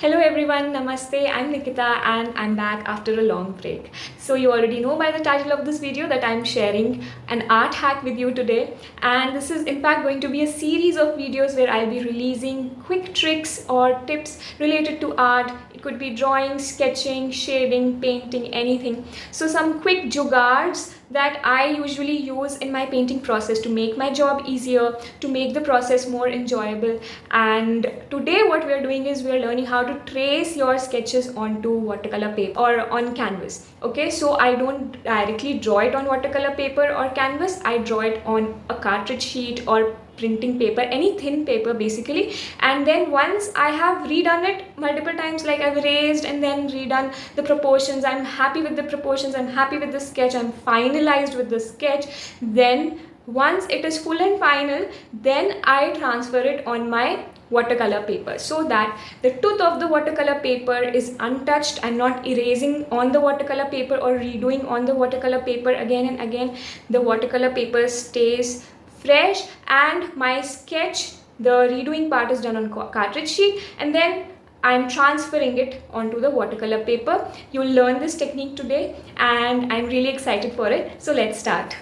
Hello everyone, Namaste, I'm Nikita and I'm back after a long break. So you already know by the title of this video that I'm sharing an art hack with you today, and this is in fact going to be a series of videos where I'll be releasing quick tricks or tips related to art. It could be drawing, sketching, shading, painting, anything. So some quick jugards that I usually use in my painting process to make my job easier, to make the process more enjoyable. And today what we are doing is we are learning how to trace your sketches onto watercolor paper or on canvas. Okay, so I don't directly draw it on watercolor paper or canvas. I draw it on a cartridge sheet or printing paper, any thin paper basically. And then once I have redone it multiple times, like I've erased and then redone the proportions, I'm happy with the proportions, I'm happy with the sketch, I'm finalized with the sketch, then once it is full and final, then I transfer it on my watercolor paper so that the tooth of the watercolor paper is untouched. I'm not erasing on the watercolor paper or redoing on the watercolor paper again and again. The watercolor paper stays fresh and my sketch, the redoing part is done on cartridge sheet, and then I'm transferring it onto the watercolor paper. You'll learn this technique today and I'm really excited for it. So let's start.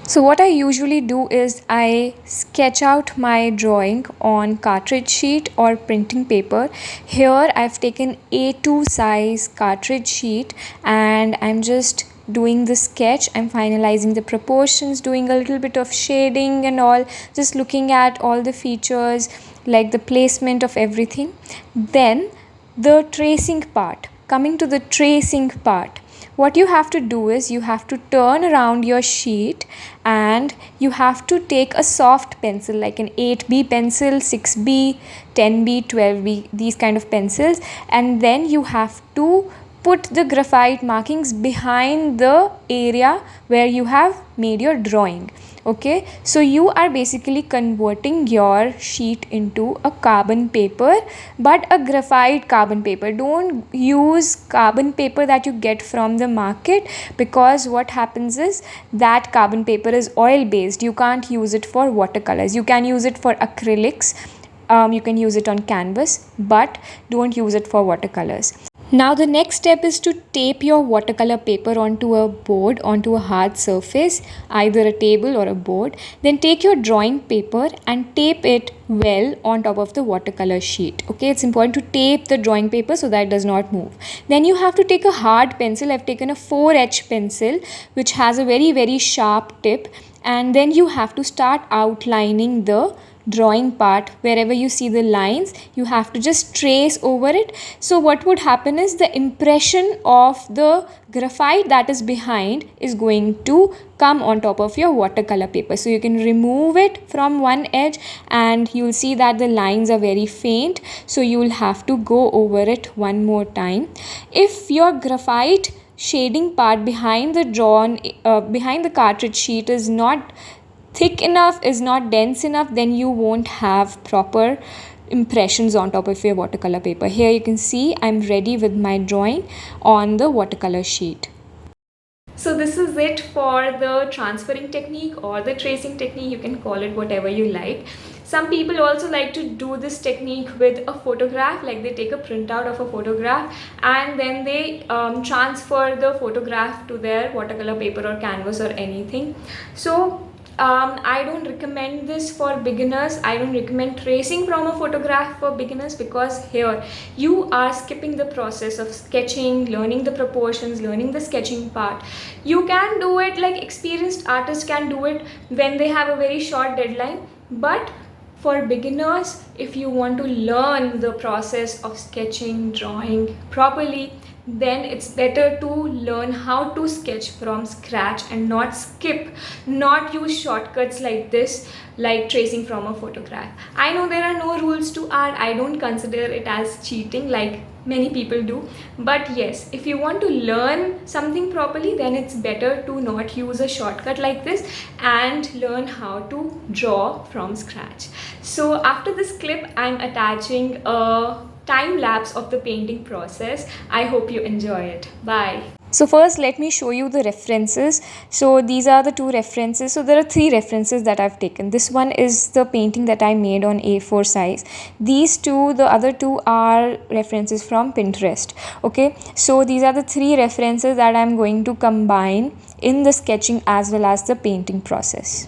So what I usually do is I sketch out my drawing on cartridge sheet or printing paper. Here I've taken A2 size cartridge sheet and I'm just doing the sketch. I'm finalizing the proportions, doing a little bit of shading and all, just looking at all the features like the placement of everything. Then the tracing part. Coming to the tracing part, what you have to do is you have to turn around your sheet and you have to take a soft pencil like an 8B pencil, 6B, 10B, 12B, these kind of pencils, and then you have to put the graphite markings behind the area where you have made your drawing. Okay, so you are basically converting your sheet into a carbon paper, but a graphite carbon paper. Don't use carbon paper that you get from the market, because what happens is that carbon paper is oil based. You can't use it for watercolors. You can use it for acrylics, you can use it on canvas, but don't use it for watercolors. Now the next step is to tape your watercolor paper onto a board, onto a hard surface, either a table or a board. Then take your drawing paper and tape it well on top of the watercolor sheet. Okay, it's important to tape the drawing paper so that it does not move. Then you have to take a hard pencil. I've taken a 4H pencil which has a very sharp tip, and then you have to start outlining the drawing part. Wherever you see the lines, you have to just trace over it. So what would happen is the impression of the graphite that is behind is going to come on top of your watercolor paper. So you can remove it from one edge and you'll see that the lines are very faint, so you'll have to go over it one more time. If your graphite shading part behind the cartridge sheet is not thick enough, is not dense enough, then you won't have proper impressions on top of your watercolor paper. Here you can see I'm ready with my drawing on the watercolor sheet. So this is it for the transferring technique or the tracing technique. You can call it whatever you like. Some people also like to do this technique with a photograph, like they take a printout of a photograph and then they transfer the photograph to their watercolor paper or canvas or anything. So I don't recommend this for beginners. I don't recommend tracing from a photograph for beginners, because here you are skipping the process of sketching, learning the proportions, learning the sketching part. You can do it, like experienced artists can do it when they have a very short deadline, but for beginners, if you want to learn the process of sketching, drawing properly, then it's better to learn how to sketch from scratch and not use shortcuts like this, like tracing from a photograph. I know there are no rules to art. I don't consider it as cheating like many people do, but yes, if you want to learn something properly, then it's better to not use a shortcut like this and learn how to draw from scratch. So after this clip, I'm attaching a time lapse of the painting process. I hope you enjoy it. Bye. So first let me show you the references. So these are the two references. So there are three references that I've taken. This one is the painting that I made on A4 size. These two, the other two are references from Pinterest. Okay, so these are the three references that I'm going to combine in the sketching as well as the painting process.